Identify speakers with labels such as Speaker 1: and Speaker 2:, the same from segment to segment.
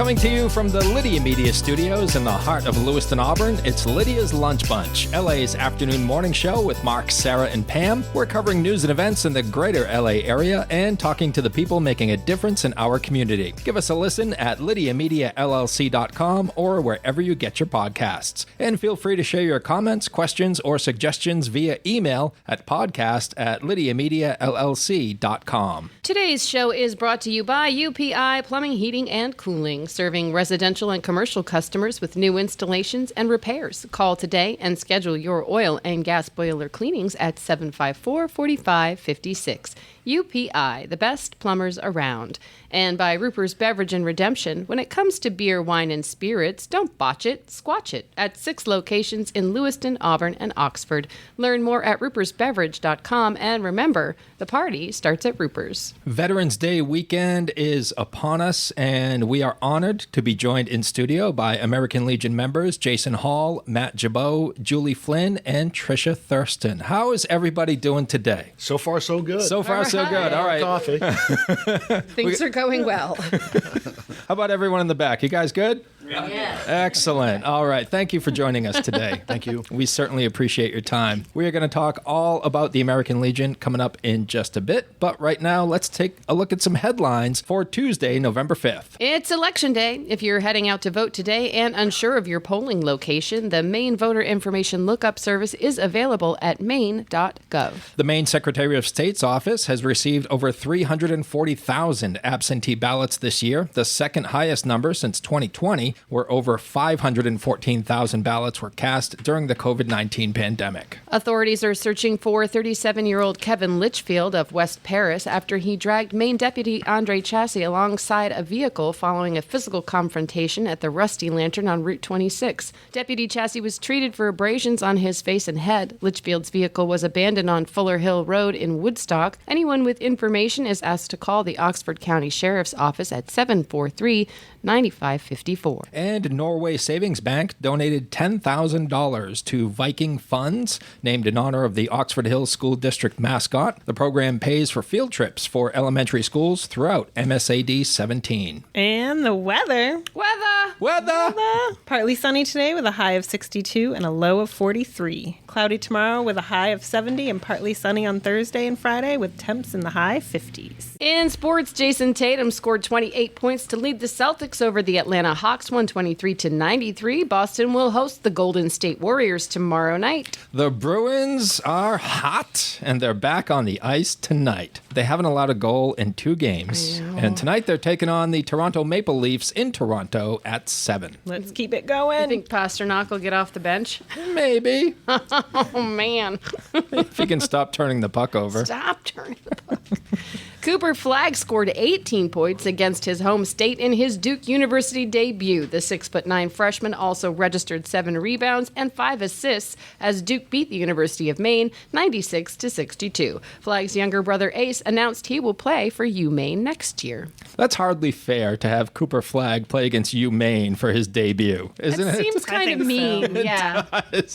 Speaker 1: Coming to you from the Lydia Media Studios in the heart of Lewiston, Auburn, it's Lydia's Lunch Bunch, LA's afternoon morning show with Mark, Sarah, and Pam. We're covering news and events in the greater LA area and talking to the people making a difference in our community. Give us a listen at lydiamediallc.com or wherever you get your podcasts. And feel free to share your comments, questions, or suggestions via email at podcast@lydiamediallc.com.
Speaker 2: Today's show is brought to you by UPI Plumbing, Heating, and Cooling, serving residential and commercial customers with new installations and repairs. Call today and schedule your oil and gas boiler cleanings at 754-4556. UPI, the best plumbers around. And by Ruper's Beverage and Redemption. When it comes to beer, wine, and spirits, don't botch it, squatch it. At 6 locations in Lewiston, Auburn, and Oxford. Learn more at rupersbeverage.com. And remember, the party starts at Ruper's.
Speaker 1: Veterans Day weekend is upon us, and we are honored to be joined in studio by American Legion members Jason Hall, Matt Jabault, Julie Flynn, and Tricia Thurston. How is everybody doing today?
Speaker 3: So far, so good.
Speaker 1: So far, so good. All right.
Speaker 3: Coffee.
Speaker 2: Things are going well.
Speaker 1: How about everyone in the back? You guys good?
Speaker 2: Yes.
Speaker 1: Excellent. All right. Thank you for joining us today.
Speaker 3: Thank you.
Speaker 1: We certainly appreciate your time. We are going to talk all about the American Legion coming up in just a bit. But right now, let's take a look at some headlines for Tuesday, November 5th.
Speaker 2: It's Election Day. If you're heading out to vote today and unsure of your polling location, the Maine Voter Information Lookup Service is available at maine.gov.
Speaker 1: The Maine Secretary of State's office has received over 340,000 absentee ballots this year, the second highest number since 2020, where over 514,000 ballots were cast during the COVID-19 pandemic.
Speaker 2: Authorities are searching for 37-year-old Kevin Litchfield of West Paris after he dragged Maine Deputy Andre Chassis alongside a vehicle following a physical confrontation at the Rusty Lantern on Route 26. Deputy Chassis was treated for abrasions on his face and head. Litchfield's vehicle was abandoned on Fuller Hill Road in Woodstock. Anyone with information is asked to call the Oxford County Sheriff's Office at 743-9554.
Speaker 1: And Norway Savings Bank donated $10,000 to Viking Funds, named in honor of the Oxford Hills School District mascot. The program pays for field trips for elementary schools throughout MSAD 17.
Speaker 4: And the weather.
Speaker 1: Weather!
Speaker 4: Partly sunny today with a high of 62 and a low of 43. Cloudy tomorrow with a high of 70 and partly sunny on Thursday and Friday with temps in the high 50s.
Speaker 2: In sports, Jason Tatum scored 28 points to lead the Celtics over the Atlanta Hawks 123-93. Boston will host the Golden State Warriors tomorrow night.
Speaker 1: The Bruins are hot, and they're back on the ice tonight. They haven't allowed a goal in 2 games. And tonight they're taking on the Toronto Maple Leafs in Toronto at 7.
Speaker 4: Let's keep it going.
Speaker 2: I think Pasternak will get off the bench.
Speaker 1: Maybe.
Speaker 2: Oh, man.
Speaker 1: If he can stop turning the puck over.
Speaker 2: Stop turning the puck. Cooper Flagg scored 18 points against his home state in his Duke University debut. The 6'9" freshman also registered 7 rebounds and 5 assists as Duke beat the University of Maine 96-62. Flagg's younger brother Ace announced he will play for UMaine next year.
Speaker 1: That's hardly fair to have Cooper Flagg play against UMaine for his debut, isn't it?
Speaker 2: Seems kind of mean, yeah.
Speaker 1: High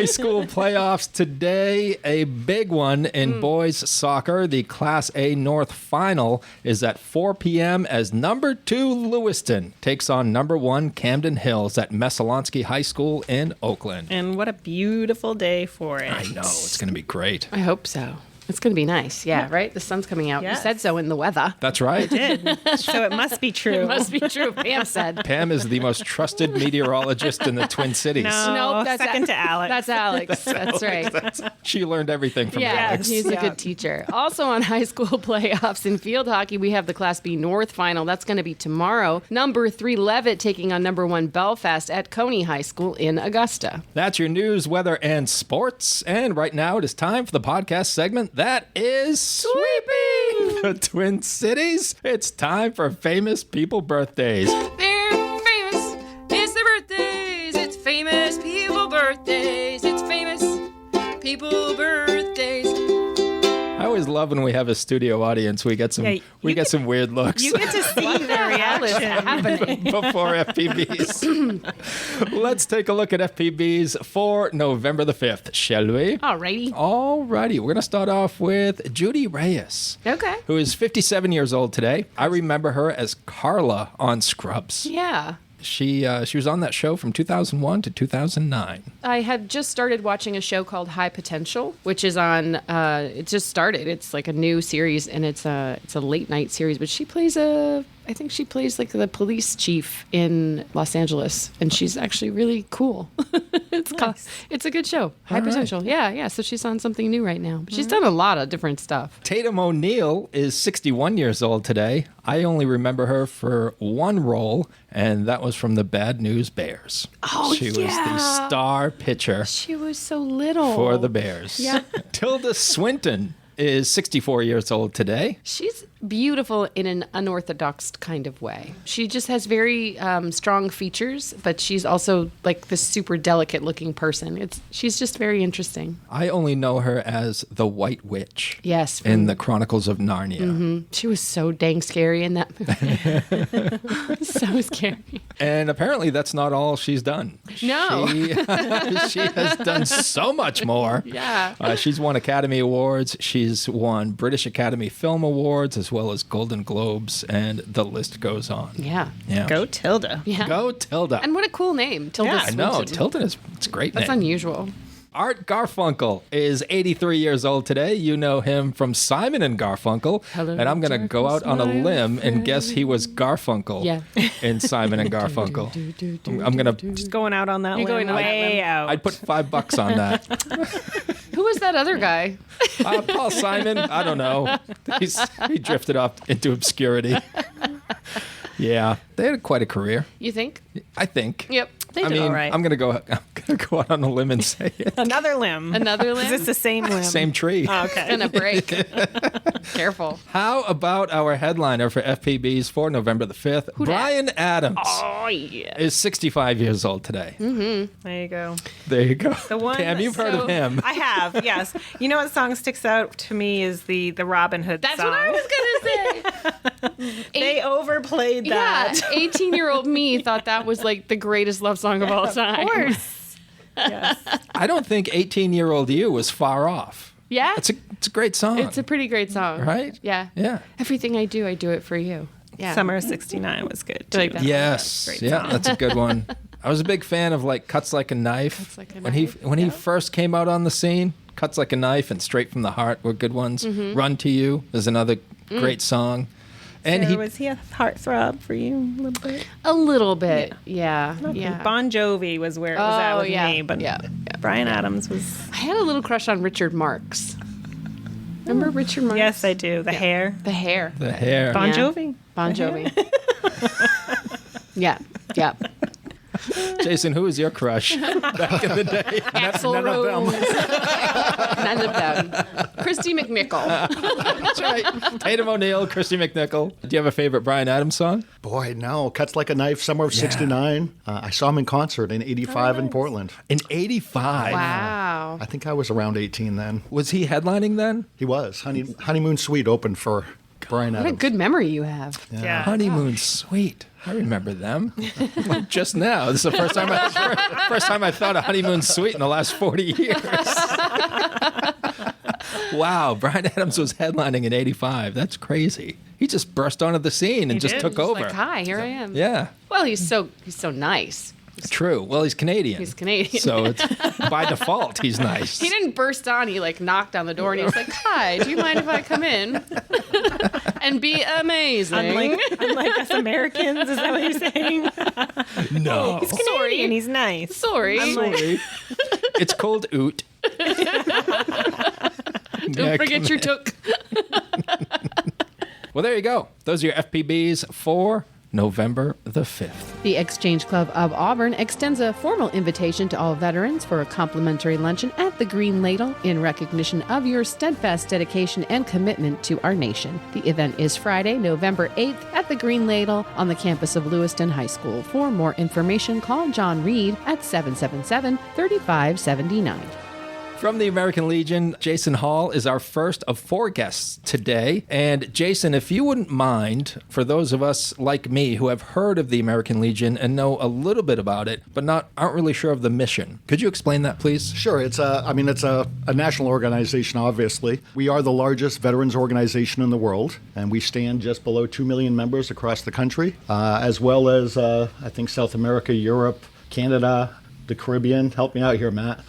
Speaker 1: school playoffs today, a big one in boys soccer. The Class A North final is at 4 p.m. as number 2 Lewiston takes on number 1 Camden Hills at Messalonsky High School in Oakland.
Speaker 4: And what a beautiful day for it.
Speaker 1: I know, it's going to be great.
Speaker 2: I hope so. It's going to be nice. Yeah, right? The sun's coming out.
Speaker 4: Yes.
Speaker 2: You said so in the weather.
Speaker 1: That's right.
Speaker 4: So it must be true.
Speaker 2: It must be true, Pam said.
Speaker 1: Pam is the most trusted meteorologist in the Twin Cities.
Speaker 4: No, second to Alex.
Speaker 2: That's Alex. That's right.
Speaker 1: She learned everything from
Speaker 2: Yeah,
Speaker 1: Alex.
Speaker 2: he's a good teacher. Also on high school playoffs in field hockey, we have the Class B North final. That's going to be tomorrow. Number 3 Levitt taking on number 1 Belfast at Coney High School in Augusta.
Speaker 1: That's your news, weather, and sports. And right now it is time for the podcast segment that is Sweeping the Twin Cities. It's time for famous people birthdays.
Speaker 2: They're famous. It's their birthdays. It's famous people birthdays. It's famous people birthdays.
Speaker 1: I always love when we have a studio audience. We get some some weird looks.
Speaker 4: You get to see their reaction.
Speaker 1: Before FPBs. Let's take a look at FPBs for November the 5th, shall we?
Speaker 2: Alrighty.
Speaker 1: Alrighty. We're going to start off with Judy Reyes.
Speaker 2: Okay.
Speaker 1: Who is 57 years old today. I remember her as Carla on Scrubs.
Speaker 2: Yeah.
Speaker 1: She was on that show from 2001 to 2009.
Speaker 2: I had just started watching a show called High Potential, which is on. It just started. It's like a new series, and it's a late night series. But she plays I think she plays like the police chief in Los Angeles, and she's actually really cool. It's a good show. High Potential. Yeah. So she's on something new right now. But she's done a lot of different stuff.
Speaker 1: Tatum O'Neal is 61 years old today. I only remember her for one role, and that was from the Bad News Bears.
Speaker 2: Oh,
Speaker 1: she was the star pitcher.
Speaker 2: She was so little.
Speaker 1: For the Bears.
Speaker 2: Yeah.
Speaker 1: Tilda Swinton is 64 years old today.
Speaker 2: She's beautiful in an unorthodox kind of way. She just has very strong features, but she's also like this super delicate looking person. She's just very interesting.
Speaker 1: I only know her as the White Witch.
Speaker 2: Yes.
Speaker 1: In the Chronicles of Narnia.
Speaker 2: Mm-hmm. She was so dang scary in that movie. So scary.
Speaker 1: And apparently that's not all she's done.
Speaker 2: No.
Speaker 1: She has done so much more.
Speaker 2: Yeah.
Speaker 1: She's won Academy Awards. She's won British Academy Film Awards as well as Golden Globes, and the list goes on.
Speaker 2: Yeah.
Speaker 4: Go Tilda.
Speaker 2: Yeah.
Speaker 1: Go Tilda.
Speaker 2: And what a cool name, Tilda Swinton.
Speaker 1: I know. Tilda it's a great name.
Speaker 2: That's unusual.
Speaker 1: Art Garfunkel is 83 years old today. You know him from Simon and Garfunkel.
Speaker 2: Hello,
Speaker 1: and I'm going to go out on a limb and guess he was Garfunkel in Simon and Garfunkel. I'm going to...
Speaker 4: Just going out on that
Speaker 2: You're
Speaker 4: limb.
Speaker 2: going way out.
Speaker 1: I'd put $5 on that.
Speaker 2: Who was that other guy?
Speaker 1: Paul Simon. I don't know. He drifted off into obscurity. Yeah, they had quite a career.
Speaker 2: You think?
Speaker 1: I think.
Speaker 2: Yep. They did
Speaker 4: all right.
Speaker 1: I'm gonna go out on a limb and say it.
Speaker 4: Another limb.
Speaker 2: Another limb?
Speaker 4: Is this the same limb?
Speaker 1: Same tree.
Speaker 4: Oh, okay.
Speaker 2: It's gonna break. Careful.
Speaker 1: How about our headliner for FPBs for November the 5th? Bryan Adams.
Speaker 2: Oh, yeah.
Speaker 1: Is 65 years old today.
Speaker 2: Mm-hmm.
Speaker 4: There you go.
Speaker 1: There you go.
Speaker 4: The one,
Speaker 1: Pam, you've heard of him.
Speaker 4: I have, yes. You know what song sticks out to me is the Robin Hood
Speaker 2: That's
Speaker 4: song.
Speaker 2: what I was going to say.
Speaker 4: They overplayed that.
Speaker 2: Yeah, 18-year-old me thought that was like the greatest love song of all time.
Speaker 4: Of course. Yes.
Speaker 1: I don't think 18-year-old you was far off.
Speaker 2: Yeah?
Speaker 1: It's a great song.
Speaker 2: It's a pretty great song.
Speaker 1: Right?
Speaker 2: Yeah.
Speaker 1: Yeah.
Speaker 2: Everything I do it for you. Yeah.
Speaker 4: Summer of '69 was good, too.
Speaker 2: Like that.
Speaker 1: Yes.
Speaker 4: Great
Speaker 1: Yeah,
Speaker 4: song.
Speaker 1: that's a good one. I was a big fan of like Cuts Like a Knife.
Speaker 2: Cuts Like a
Speaker 1: When he first came out on the scene, Cuts Like a Knife and Straight from the Heart were good ones.
Speaker 2: Mm-hmm.
Speaker 1: Run to You is another great song. And
Speaker 4: Sarah, was he a heartthrob for you a little bit?
Speaker 2: A little bit. Yeah. Yeah.
Speaker 4: Bon Jovi was where it was at with me, but
Speaker 2: yeah.
Speaker 4: Bryan Adams was...
Speaker 2: I had a little crush on Richard Marx. Remember Richard Marx?
Speaker 4: Yes, I do. The hair.
Speaker 2: The hair.
Speaker 1: The hair.
Speaker 4: Bon
Speaker 2: Yeah.
Speaker 4: Jovi.
Speaker 2: Bon Jovi. Yeah. Yeah.
Speaker 1: Jason, who was your crush back in the day?
Speaker 2: Axl Rose. None of them. Christy McNichol.
Speaker 1: That's right. Tatum O'Neal, Christy McNichol. Do you have a favorite Bryan Adams song?
Speaker 3: Boy, no. Cuts Like a Knife, summer of '69. I saw him in concert in '85 in Portland.
Speaker 1: In 85.
Speaker 2: Wow.
Speaker 3: I think I was around 18 then.
Speaker 1: Was he headlining then?
Speaker 3: He was. Honeymoon Suite opened for Bryan
Speaker 2: What a
Speaker 3: Adams.
Speaker 2: good memory you have.
Speaker 4: Yeah.
Speaker 1: Honeymoon Suite. I remember them. Like just now. This is the first time I thought of Honeymoon Suite in the last 40 years. Wow, Bryan Adams was headlining in 85. That's crazy. He just burst onto the scene and just
Speaker 4: did.
Speaker 1: took
Speaker 2: Just
Speaker 1: over.
Speaker 2: like, hi, here I am.
Speaker 1: Yeah,
Speaker 2: Well, he's so nice.
Speaker 1: true. Well, he's Canadian.
Speaker 2: He's Canadian.
Speaker 1: So it's, by defoult, he's nice.
Speaker 2: He didn't burst on. He like knocked on the door and he was like, "Hi, do you mind if I come in and be amazing?"
Speaker 4: Unlike us Americans, is that what you're saying?
Speaker 1: No.
Speaker 4: He's Canadian. He's nice.
Speaker 2: Sorry.
Speaker 1: Sorry. It's called oot.
Speaker 2: Don't forget your took.
Speaker 1: Well, there you go. Those are your FPBs for November the 5th.
Speaker 2: The Exchange Club of Auburn extends a formal invitation to all veterans for a complimentary luncheon at the Green Ladle in recognition of your steadfast dedication and commitment to our nation. The event is Friday, November 8th at the Green Ladle on the campus of Lewiston High School. For more information, call John Reed at 777-3579.
Speaker 1: From the American Legion, Jason Hall is our first of 4 guests today. And Jason, if you wouldn't mind, for those of us like me who have heard of the American Legion and know a little bit about it, but aren't really sure of the mission, could you explain that, please?
Speaker 3: Sure. It's a national organization, obviously. We are the largest veterans organization in the world, and we stand just below 2 million members across the country, as well as, I think, South America, Europe, Canada, the Caribbean. Help me out here, Matt.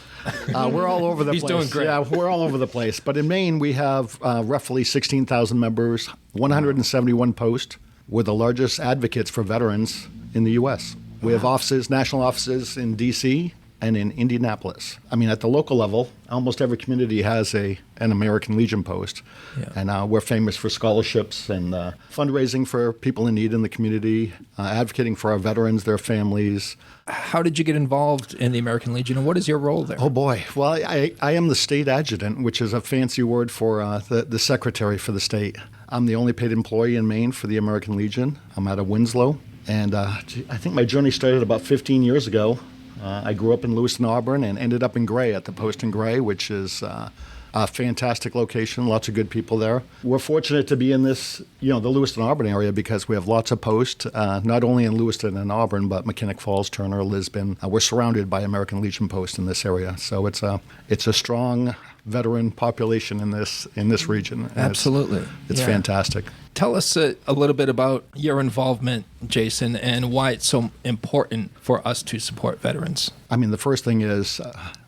Speaker 3: We're all over the place.
Speaker 1: He's doing great.
Speaker 3: Yeah, we're all over the place. But in Maine, we have roughly 16,000 members, 171 posts. We're the largest advocates for veterans in the U.S. We have national offices in D.C., and in Indianapolis. I mean, at the local level, almost every community has an American Legion post. Yeah. And we're famous for scholarships and fundraising for people in need in the community, advocating for our veterans, their families.
Speaker 1: How did you get involved in the American Legion, and what is your role there?
Speaker 3: Oh, boy. Well, I am the state adjutant, which is a fancy word for the secretary for the state. I'm the only paid employee in Maine for the American Legion. I'm out of Winslow. And I think my journey started about 15 years ago. I grew up in Lewiston, Auburn, and ended up in Gray at the post in Gray, which is a fantastic location, lots of good people there. We're fortunate to be in this, the Lewiston, Auburn area because we have lots of posts, not only in Lewiston and Auburn, but McKinnick Falls, Turner, Lisbon. We're surrounded by American Legion posts in this area. So it's a strong veteran population in this region. And
Speaker 1: absolutely.
Speaker 3: It's fantastic.
Speaker 1: Tell us a little bit about your involvement, Jason, and why it's so important for us to support veterans.
Speaker 3: I mean, the first thing is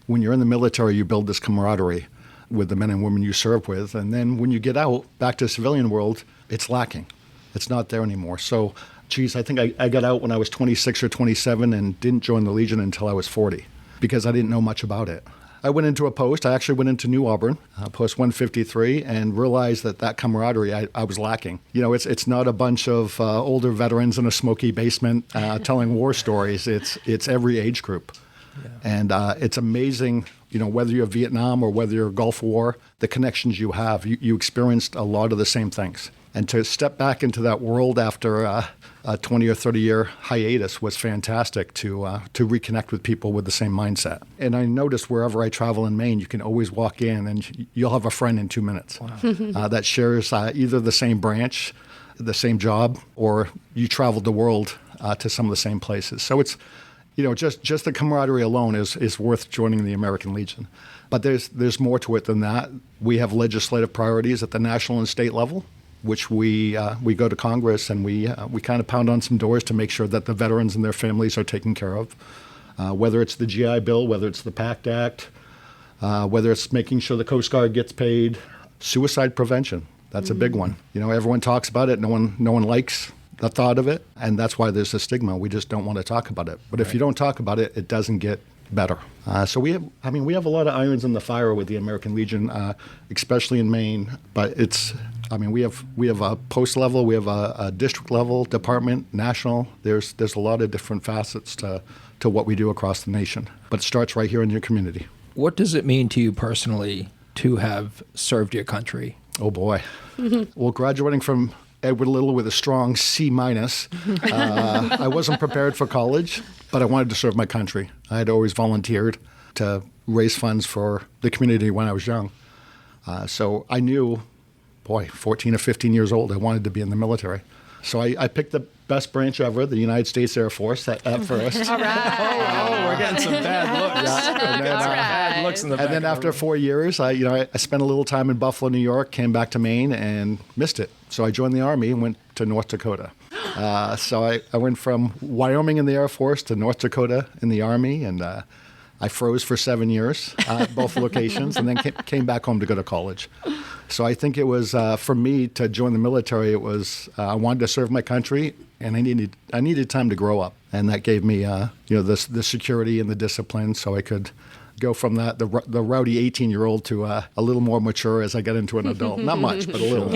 Speaker 3: when you're in the military, you build this camaraderie with the men and women you serve with. And then when you get out back to the civilian world, it's lacking. It's not there anymore. So, I think I got out when I was 26 or 27 and didn't join the Legion until I was 40 because I didn't know much about it. I went into a post. I actually went into New Auburn, post 153, and realized that camaraderie I was lacking. It's not a bunch of older veterans in a smoky basement telling war stories. It's every age group. Yeah. And it's amazing, whether you're Vietnam or whether you're Gulf War, the connections you have. You experienced a lot of the same things. And to step back into that world after a 20 or 30 year hiatus was fantastic to reconnect with people with the same mindset. And I noticed wherever I travel in Maine, you can always walk in and you'll have a friend in 2 minutes. Wow. That shares either the same branch, the same job, or you traveled the world to some of the same places. So it's, just the camaraderie alone is worth joining the American Legion. But there's more to it than that. We have legislative priorities at the national and state level, which we go to Congress and we kind of pound on some doors to make sure that the veterans and their families are taken care of. Whether it's the GI Bill, whether it's the PACT Act, whether it's making sure the Coast Guard gets paid, suicide prevention. That's a big one. Everyone talks about it. No one likes the thought of it, and that's why there's a stigma. We just don't want to talk about it. But if you don't talk about it, it doesn't get better. So we have a lot of irons in the fire with the American Legion, especially in Maine. But we have a post level, we have a district level, department, national. There's a lot of different facets to what we do across the nation. But it starts right here in your community. What
Speaker 1: does it mean to you personally to have served your country?
Speaker 3: Oh boy. Well, graduating from Edward Little with a strong C-. I wasn't prepared for college, but I wanted to serve my country. I had always volunteered to raise funds for the community when I was young. So I knew, 14 or 15 years old, I wanted to be in the military. So I picked the best branch ever, the United States Air Force, at first.
Speaker 2: All right.
Speaker 1: We're getting some bad looks.
Speaker 3: Yeah. And then,
Speaker 1: bad looks in the back.
Speaker 3: And then after 4 years, I spent a little time in Buffalo, New York, came back to Maine, and missed it. So I joined the Army and went to North Dakota. So I went from Wyoming in the Air Force to North Dakota in the Army, and I froze for 7 years at both locations, and then came back home to go to college. So I think it was, for me, to join the military, it was, I wanted to serve my country, and I needed time to grow up. And that gave me, the security and the discipline, so I could go from the rowdy 18-year-old to a little more mature as I got into an adult. Not much, but a little.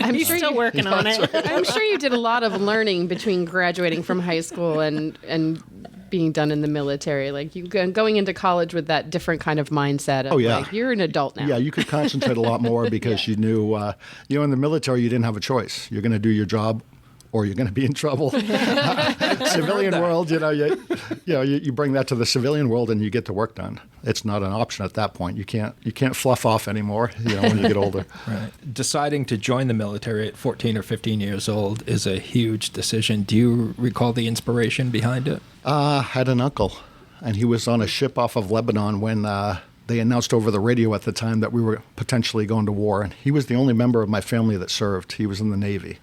Speaker 4: I'm still working on it.
Speaker 2: I'm sure you did a lot of learning between graduating from high school and being done in the military. Like you going into college with that different kind of mindset of like, you're an adult now.
Speaker 3: Yeah, you could concentrate a lot more because you knew, in the military you didn't have a choice. You're going to do your job or you're going to be in trouble. Civilian world, you bring that to the civilian world and you get the work done. It's not an option at that point. You can't fluff off anymore, when you get older.
Speaker 1: Right. Deciding to join the military at 14 or 15 years old is a huge decision. Do you recall the inspiration behind it?
Speaker 3: I had an uncle, and he was on a ship off of Lebanon when they announced over the radio at the time that we were potentially going to war. And he was the only member of my family that served. He was in the Navy.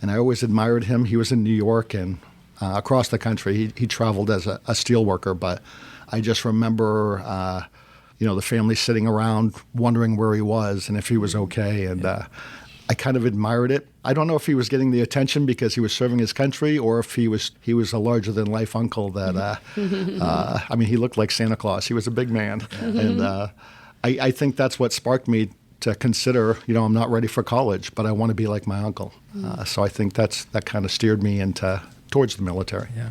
Speaker 3: And I always admired him. He was in New York and across the country. He traveled as a steel worker, but I just remember, the family sitting around wondering where he was and if he was okay. And I kind of admired it. I don't know if he was getting the attention because he was serving his country or if he was a larger-than-life uncle that, he looked like Santa Claus. He was a big man. And I think that's what sparked me to consider, I'm not ready for college, but I want to be like my uncle. So I think that kind of steered me towards the military.
Speaker 1: Yeah.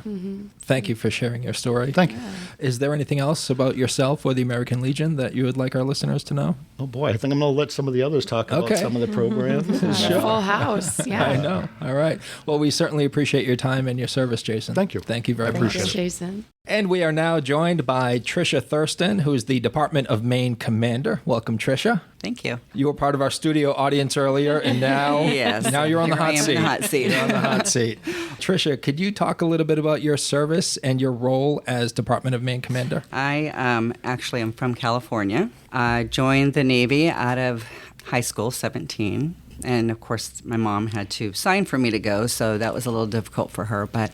Speaker 1: Thank you for sharing your story.
Speaker 3: Thank you.
Speaker 1: Is there anything else about yourself or the American Legion that you would like our listeners to know?
Speaker 3: Oh, boy. I think I'm going to let some of the others talk about some of the programs.
Speaker 2: Sure. Full house. Yeah.
Speaker 1: I know. All right. Well, we certainly appreciate your time and your service, Jason.
Speaker 3: Thank you.
Speaker 1: Thank you very much.
Speaker 3: Appreciate it.
Speaker 2: Jason.
Speaker 1: And we are now joined by Tricia Thurston, who is the Department of Maine Commander. Welcome, Tricia.
Speaker 5: Thank you.
Speaker 1: You were part of our studio audience earlier, and now,
Speaker 5: yes,
Speaker 1: now you're on the
Speaker 5: here I
Speaker 1: hot
Speaker 5: am
Speaker 1: seat.
Speaker 5: in the hot seat.
Speaker 1: You're on the hot seat. Tricia, could you talk a little bit about your service and your role as Department of Maine Commander?
Speaker 5: I actually am from California. I joined the Navy out of high school, 17. And, of course, my mom had to sign for me to go, so that was a little difficult for her. But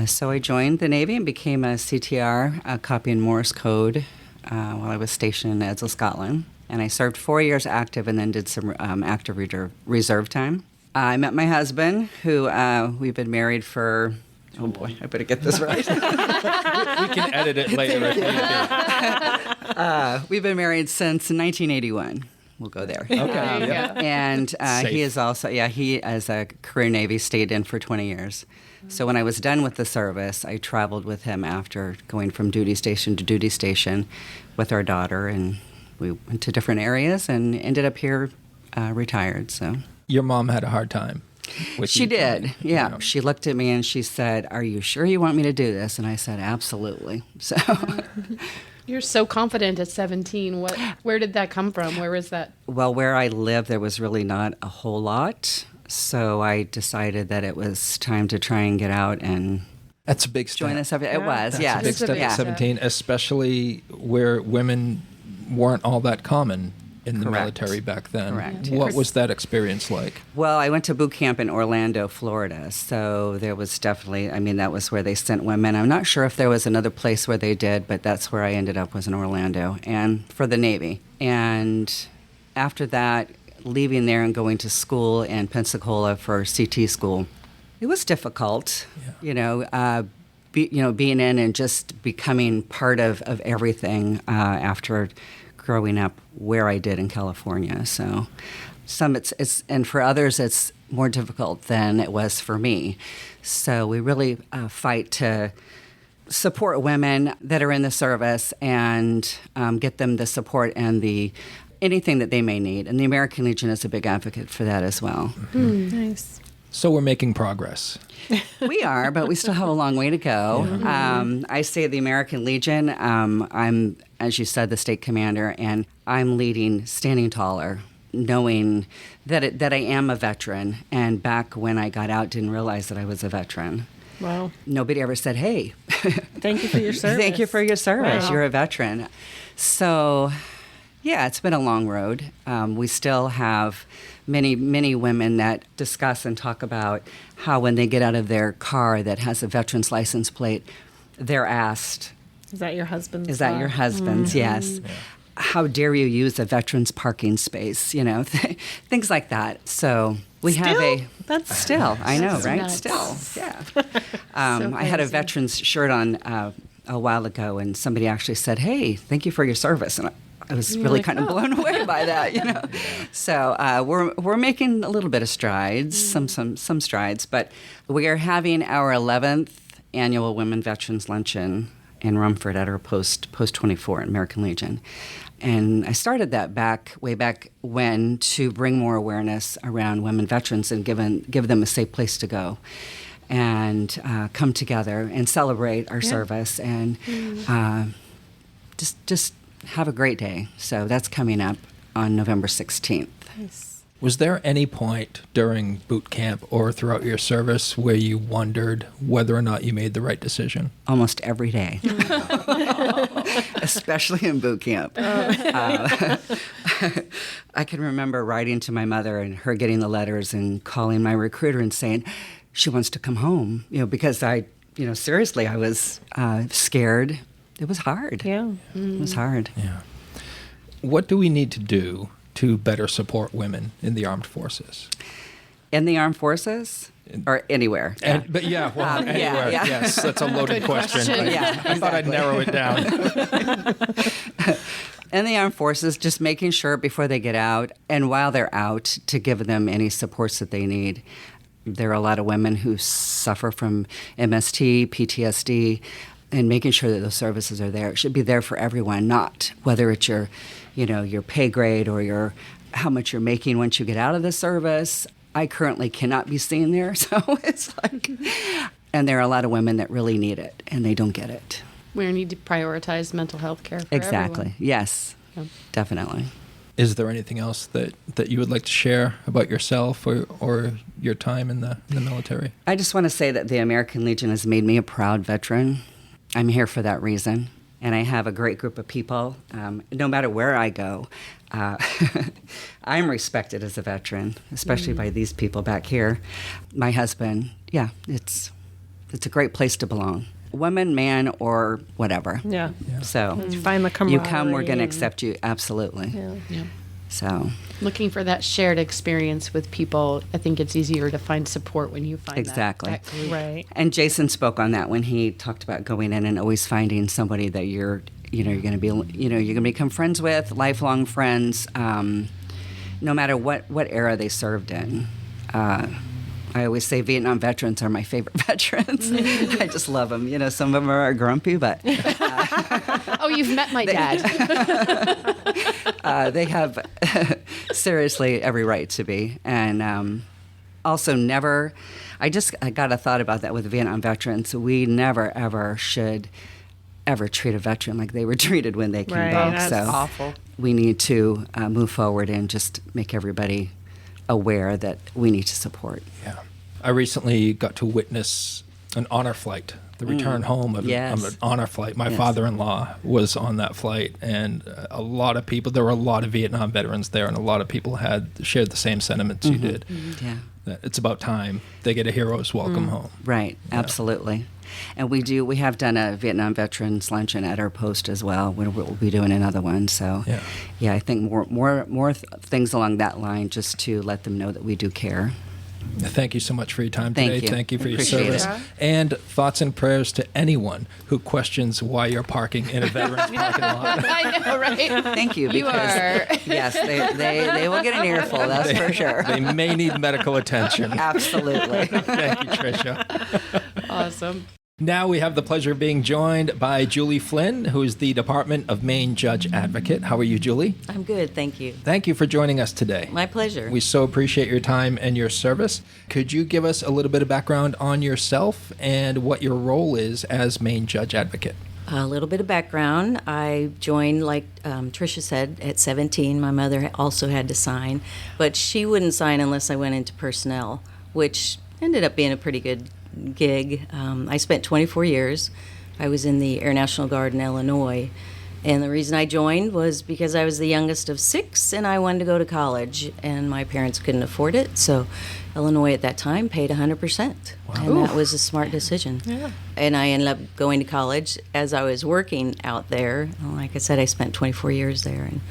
Speaker 5: so I joined the Navy and became a CTR, copying Morse code, while I was stationed in Edsall, Scotland. And I served 4 years active and then did some active reserve time. I met my husband, who we've been married for, oh boy, I better get this right.
Speaker 1: We can edit it later if need be.
Speaker 5: We've been married since 1981. We'll go there.
Speaker 1: Okay. Yeah.
Speaker 5: And he is also, he as a career Navy stayed in for 20 years. So when I was done with the service, I traveled with him after going from duty station to duty station with our daughter, and we went to different areas and ended up here retired. So
Speaker 1: Your mom had a hard time.
Speaker 5: She did, yeah. She looked at me and she said, "Are you sure you want me to do this?" And I said, "Absolutely." So.
Speaker 2: You're so confident at 17. Where did that come from? Where was that?
Speaker 5: Well, where I lived, there was really not a whole lot. So I decided that it was time to try and get out and
Speaker 1: That's a big step.
Speaker 5: join this. It was,
Speaker 1: That's
Speaker 5: yes.
Speaker 1: a big step
Speaker 5: yeah.
Speaker 1: at 17, especially where women weren't all that common in the
Speaker 5: Correct.
Speaker 1: military back then.
Speaker 5: Correct.
Speaker 1: What was that experience like?
Speaker 5: Well, I went to boot camp in Orlando, Florida. So there was definitely, that was where they sent women. I'm not sure if there was another place where they did, but that's where I ended up, was in Orlando, and for the Navy. And after that, leaving there and going to school in Pensacola for CT school, it was difficult, being in and just becoming part of everything after growing up where I did in California. So some it's and for others it's more difficult than it was for me. So we really fight to support women that are in the service and get them the support and anything that they may need. And the American Legion is a big advocate for that as well.
Speaker 4: Nice.
Speaker 1: So we're making progress.
Speaker 5: We are, but we still have a long way to go. I say the American Legion, I'm, as you said, the state commander, and I'm leading Standing Taller, knowing that I am a veteran. And back when I got out, didn't realize that I was a veteran.
Speaker 4: Wow.
Speaker 5: Nobody ever said, "Hey,
Speaker 4: Thank you for your service.
Speaker 5: thank you for your service.
Speaker 4: Wow.
Speaker 5: You're a veteran." So, yeah, it's been a long road. We still have many women that discuss and talk about how when they get out of their car that has a veteran's license plate, they're asked,
Speaker 4: Is that your husband's
Speaker 5: "Is that
Speaker 4: car?
Speaker 5: your husband's?" Yes.
Speaker 1: Yeah.
Speaker 5: How dare you use a veteran's parking space? Things like that. So we have
Speaker 4: That's
Speaker 5: still. I know,
Speaker 2: That's
Speaker 5: right?
Speaker 2: nuts.
Speaker 5: Still, yeah. I had a
Speaker 2: crazy.
Speaker 5: veteran's shirt on a while ago, and somebody actually said, "Hey, thank you for your service," and I was really
Speaker 2: like,
Speaker 5: kind of
Speaker 2: "Oh."
Speaker 5: blown away by that, So we're making a little bit of strides, some strides, but we are having our 11th annual Women Veterans Luncheon, in Rumford at our post 24 at American Legion. And I started that way back when to bring more awareness around women veterans and give them a safe place to go and come together and celebrate our service and just have a great day. So that's coming up on November 16th.
Speaker 4: Nice.
Speaker 1: Was there any point during boot camp or throughout your service where you wondered whether or not you made the right decision?
Speaker 5: Almost every day, especially in boot camp. I can remember writing to my mother and her getting the letters and calling my recruiter and saying she wants to come home, because seriously, I was scared. It was hard.
Speaker 4: Yeah.
Speaker 5: It was hard.
Speaker 1: Yeah. What do we need to do to better support women in the armed forces?
Speaker 5: In the armed forces? Or anywhere?
Speaker 1: Anywhere.
Speaker 5: Yeah.
Speaker 1: Yes, that's a loaded question. I thought I'd narrow it down.
Speaker 5: In the armed forces, just making sure before they get out and while they're out to give them any supports that they need. There are a lot of women who suffer from MST, PTSD, and making sure that those services are there. It should be there for everyone, not whether it's your pay grade or how much you're making once you get out of the service. I currently cannot be seen there, so it's like, and there are a lot of women that really need it, and they don't get it.
Speaker 2: We need to prioritize mental health care for
Speaker 5: Exactly.
Speaker 2: everyone.
Speaker 5: Yes, definitely.
Speaker 1: Is there anything else that you would like to share about yourself or your time in the military?
Speaker 5: I just want to say that the American Legion has made me a proud veteran. I'm here for that reason. And I have a great group of people. No matter where I go, I'm respected as a veteran, especially by these people back here. My husband, it's a great place to belong. Woman, man, or whatever.
Speaker 4: Yeah.
Speaker 5: So
Speaker 4: You find the
Speaker 5: you
Speaker 4: camaraderie.
Speaker 5: come, we're going to accept you. Absolutely.
Speaker 4: Yeah.
Speaker 5: So
Speaker 2: Looking for that shared experience with people, I think it's easier to find support when you find
Speaker 5: Exactly.
Speaker 2: that group.
Speaker 4: Right.
Speaker 5: And Jason spoke on that when he talked about going in and always finding somebody that you're going to be, you're going to become friends with, lifelong friends, no matter what era they served in. I always say Vietnam veterans are my favorite veterans. I just love them. Some of them are grumpy, but
Speaker 2: Oh, you've met my dad.
Speaker 5: they have seriously every right to be. And also never, I got a thought about that with Vietnam veterans. We never, ever should ever treat a veteran like they were treated when they came
Speaker 4: Right,
Speaker 5: back.
Speaker 4: that's
Speaker 5: So
Speaker 2: awful.
Speaker 5: we need to move forward and just make everybody aware that we need to support.
Speaker 1: Yeah. I recently got to witness an honor flight, the return home of an honor flight. My father-in-law was on that flight, and there were a lot of Vietnam veterans there, and a lot of people shared the same sentiments you did.
Speaker 5: Yeah.
Speaker 1: That it's about time they get a hero's welcome home.
Speaker 5: Right, absolutely. And we have done a Vietnam Veterans Luncheon at our post as well. We'll be doing another one. So, I think more things along that line, just to let them know that we do care.
Speaker 1: Thank you so much for your time
Speaker 5: Thank
Speaker 1: today.
Speaker 5: you.
Speaker 1: Thank you for your
Speaker 5: Appreciate
Speaker 1: service.
Speaker 5: it.
Speaker 1: And thoughts and prayers to anyone who questions why you're parking in a veteran's parking lot.
Speaker 2: I know, right?
Speaker 5: Thank you.
Speaker 2: You are.
Speaker 5: Yes, they will get an earful, that's for sure.
Speaker 1: They may need medical attention.
Speaker 5: Absolutely.
Speaker 1: Thank you, Tricia.
Speaker 2: Awesome.
Speaker 1: Now we have the pleasure of being joined by Julie Flynn, who is the Department of Maine Judge Advocate. How are you, Julie?
Speaker 6: I'm good, thank you.
Speaker 1: Thank you for joining us today.
Speaker 6: My pleasure.
Speaker 1: We so appreciate your time and your service. Could you give us a little bit of background on yourself and what your role is as Maine Judge Advocate?
Speaker 6: A little bit of background. I joined, like Tricia said, at 17. My mother also had to sign, but she wouldn't sign unless I went into personnel, which ended up being a pretty good gig. I spent 24 years. I was in the Air National Guard in Illinois, and the reason I joined was because I was the youngest of 6 and I wanted to go to college, and my parents couldn't afford it, so Illinois at that time paid 100%. And that was a smart decision. Yeah. And I ended up going to college as I was working out there. Like I said, I spent 24 years there and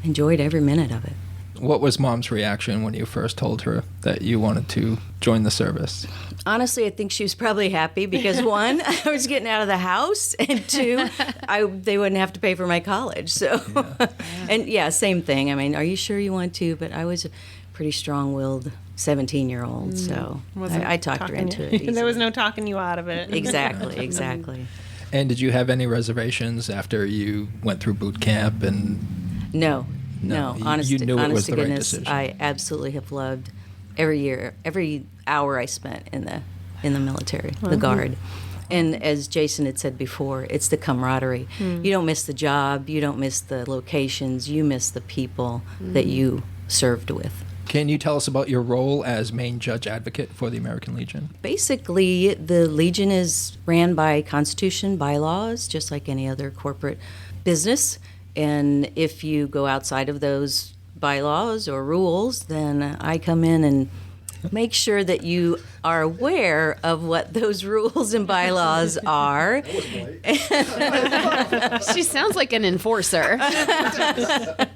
Speaker 6: enjoyed every minute of it.
Speaker 1: What was Mom's reaction when you first told her that you wanted to join the service?
Speaker 6: Honestly, I think she was probably happy because, one, I was getting out of the house, and two, they wouldn't have to pay for my college. So, and same thing. I mean, are you sure you want to? But I was a pretty strong-willed 17-year-old, so I talked her into it.
Speaker 4: There was no talking you out of it.
Speaker 6: Exactly.
Speaker 1: And did you have any reservations after you went through boot camp? And
Speaker 6: No. Honest,
Speaker 1: you knew it
Speaker 6: honest
Speaker 1: was
Speaker 6: to
Speaker 1: the right
Speaker 6: goodness,
Speaker 1: decision.
Speaker 6: I absolutely have loved every hour I spent in the military, the Guard. And as Jason had said before, it's the camaraderie. You don't miss the job, you don't miss the locations, you miss the people that you served with.
Speaker 1: Can you tell us about your role as main judge advocate for the American Legion?
Speaker 6: Basically, the Legion is ran by Constitution, bylaws, just like any other corporate business. And if you go outside of those bylaws or rules, then I come in and make sure that you are aware of what those rules and bylaws are.
Speaker 2: She sounds like an enforcer.
Speaker 4: I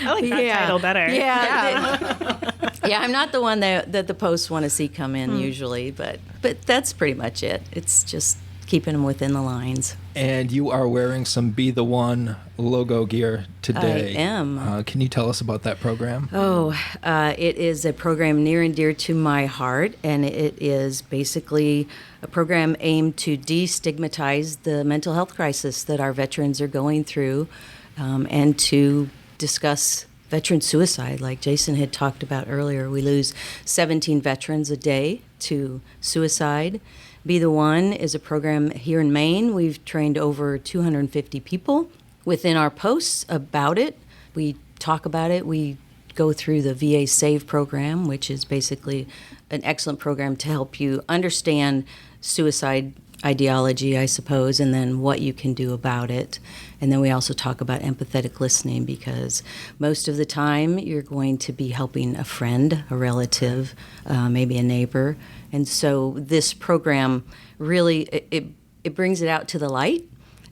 Speaker 4: like that title better.
Speaker 6: Yeah, I'm not the one that the posts want to see come in usually, but that's pretty much it. It's just keeping them within the lines.
Speaker 1: And you are wearing some Be the One logo gear today.
Speaker 6: I am.
Speaker 1: Can you tell us about that program?
Speaker 6: It is a program near and dear to my heart, and it is basically a program aimed to destigmatize the mental health crisis that our veterans are going through, and to discuss veteran suicide, like Jason had talked about earlier. We lose 17 veterans a day to suicide. Be the One is a program here in Maine. We've trained over 250 people within our posts about it. We talk about it. We go through the VA SAVE program, which is basically an excellent program to help you understand suicide ideology, I suppose, and then what you can do about it. And then we also talk about empathetic listening, because most of the time you're going to be helping a friend, a relative, maybe a neighbor. And so this program really, it brings it out to the light,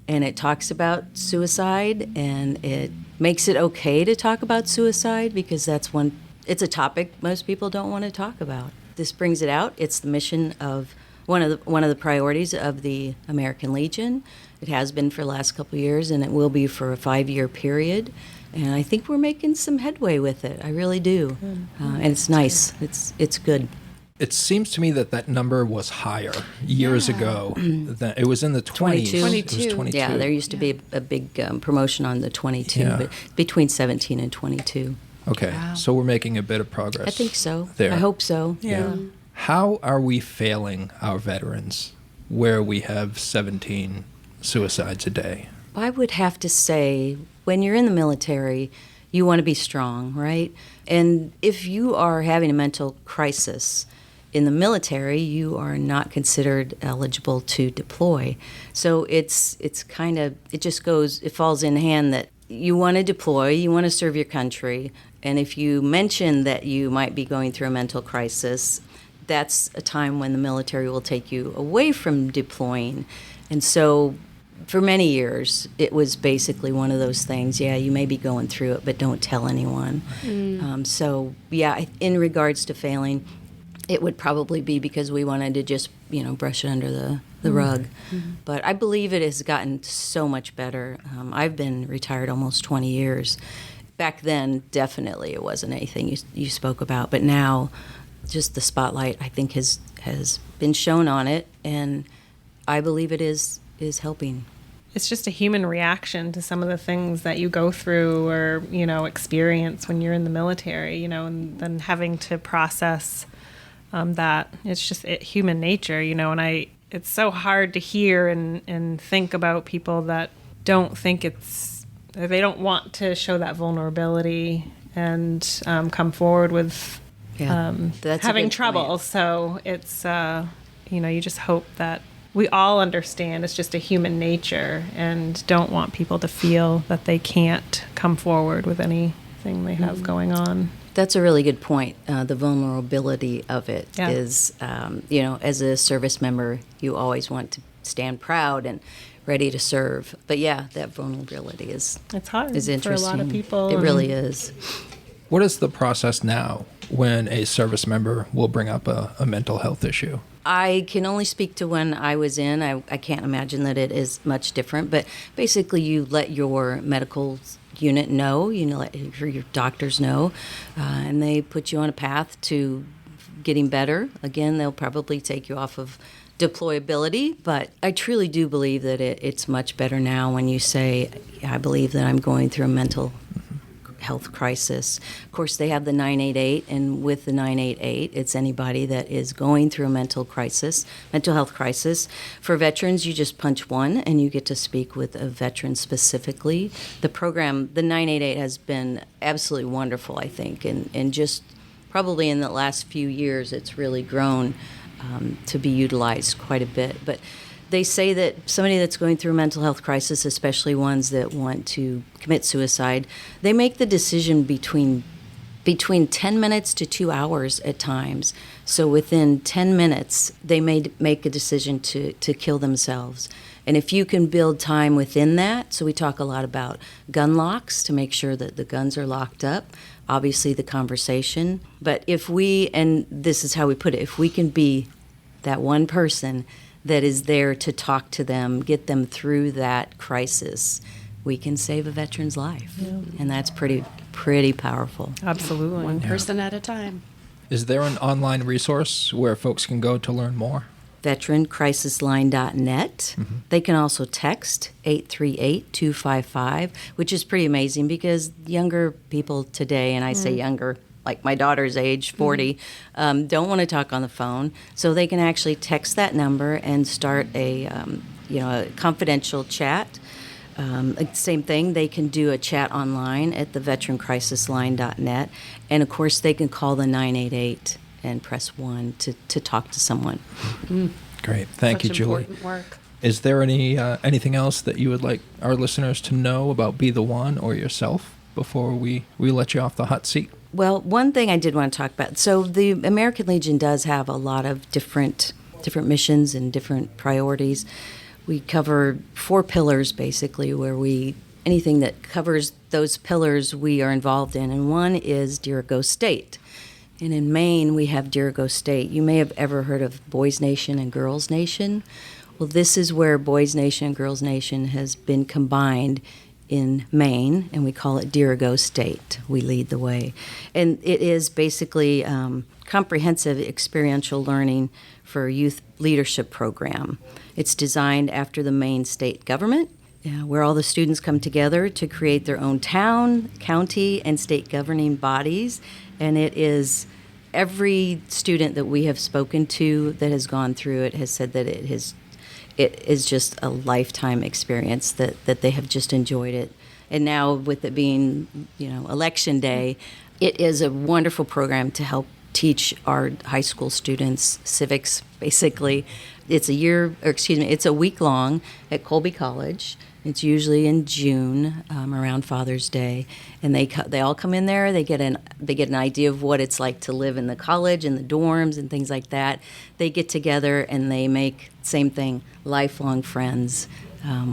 Speaker 6: and it talks about suicide, and it makes it okay to talk about suicide, because it's a topic most people don't want to talk about. This brings it out. It's the mission of one of the priorities of the American Legion. It has been for the last couple of years, and it will be for a 5-year period. And I think we're making some headway with it. I really do. And it's nice. It's good.
Speaker 1: It seems to me that number was higher years ago. It was in the 20s.
Speaker 6: 22.
Speaker 1: It was 22.
Speaker 6: Yeah, there used to be a big promotion on the 22,
Speaker 1: Yeah.
Speaker 6: but between 17 and 22.
Speaker 1: Okay, so we're making a bit of progress.
Speaker 6: I think so.
Speaker 1: There.
Speaker 6: I hope so.
Speaker 4: Yeah.
Speaker 1: How are we failing our veterans where we have 17 suicides a day?
Speaker 6: I would have to say, when you're in the military, you want to be strong, right? And if you are having a mental crisis in the military, you are not considered eligible to deploy. So it falls in hand that you want to deploy, you want to serve your country, and if you mention that you might be going through a mental crisis, that's a time when the military will take you away from deploying. And so for many years, it was basically one of those things, you may be going through it, but don't tell anyone. In regards to failing, it would probably be because we wanted to just, brush it under the rug. But I believe it has gotten so much better. I've been retired almost 20 years. Back then, definitely it wasn't anything you spoke about, but now just the spotlight, I think, has been shown on it, and I believe it is helping.
Speaker 4: It's just a human reaction to some of the things that you go through or, experience when you're in the military, and then having to process that. It's just human nature, and it's so hard to hear and think about people that don't think they don't want to show that vulnerability and come forward with having trouble. Point. So it's, you just hope that we all understand it's just a human nature and don't want people to feel that they can't come forward with anything they have going on.
Speaker 6: That's a really good point. The vulnerability of it is, as a service member, you always want to stand proud and ready to serve. But that vulnerability is
Speaker 4: hard
Speaker 6: is interesting.
Speaker 4: For a lot of people.
Speaker 6: It really is.
Speaker 1: What is the process now when a service member will bring up a mental health issue?
Speaker 6: I can only speak to when I was in. I can't imagine that it is much different. But basically, you let your medical unit know, let your doctors know, and they put you on a path to getting better. Again, they'll probably take you off of deployability, but I truly do believe that it's much better now when you say, I believe that I'm going through a mental health crisis. Of course, they have the 988, and with the 988, it's anybody that is going through a mental health crisis. For veterans, you just punch 1 and you get to speak with a veteran specifically. The program, the 988, has been absolutely wonderful, I think, and just probably in the last few years, it's really grown to be utilized quite a bit. But they say that somebody that's going through a mental health crisis, especially ones that want to commit suicide, they make the decision between 10 minutes to 2 hours at times. So within 10 minutes, they may make a decision to kill themselves. And if you can build time within that, so we talk a lot about gun locks to make sure that the guns are locked up, obviously the conversation. But if we, and this is how we put it, if we can be that one person that is there to talk to them, get them through that crisis, we can save a veteran's life. Yeah. And that's pretty powerful.
Speaker 4: Absolutely.
Speaker 2: One person at a time.
Speaker 1: Is there an online resource where folks can go to learn more?
Speaker 6: VeteranCrisisLine.net. Mm-hmm. They can also text 838-255, which is pretty amazing because younger people today, and I say younger, like my daughter's age, 40, don't want to talk on the phone. So they can actually text that number and start a confidential chat. Same thing, they can do a chat online at the VeteranCrisisLine.net. And of course, they can call the 988 and press 1 to talk to someone.
Speaker 1: Great. Thank you, Julie.
Speaker 2: Important work.
Speaker 1: Is there anything else that you would like our listeners to know about Be the One or yourself before we let you off the hot seat?
Speaker 6: Well, one thing I did want to talk about. So the American Legion does have a lot of different missions and different priorities. We cover 4 pillars, basically, where anything that covers those pillars we are involved in. And one is Dirigo State. And in Maine, we have Dirigo State. You may have ever heard of Boys Nation and Girls Nation. Well, this is where Boys Nation and Girls Nation has been combined in Maine, and we call it Dirigo State. We lead the way. And it is basically comprehensive experiential learning for a youth leadership program. It's designed after the Maine state government, where all the students come together to create their own town, county, and state governing bodies. And it is every student that we have spoken to that has gone through it has said that it is just a lifetime experience, that they have just enjoyed it. And now with it being, election day, it is a wonderful program to help teach our high school students civics, basically. It's a week long at Colby College. It's usually in June, around Father's Day, and they all come in there. They get an idea of what it's like to live in the college and the dorms and things like that. They get together and they make, same thing, lifelong friends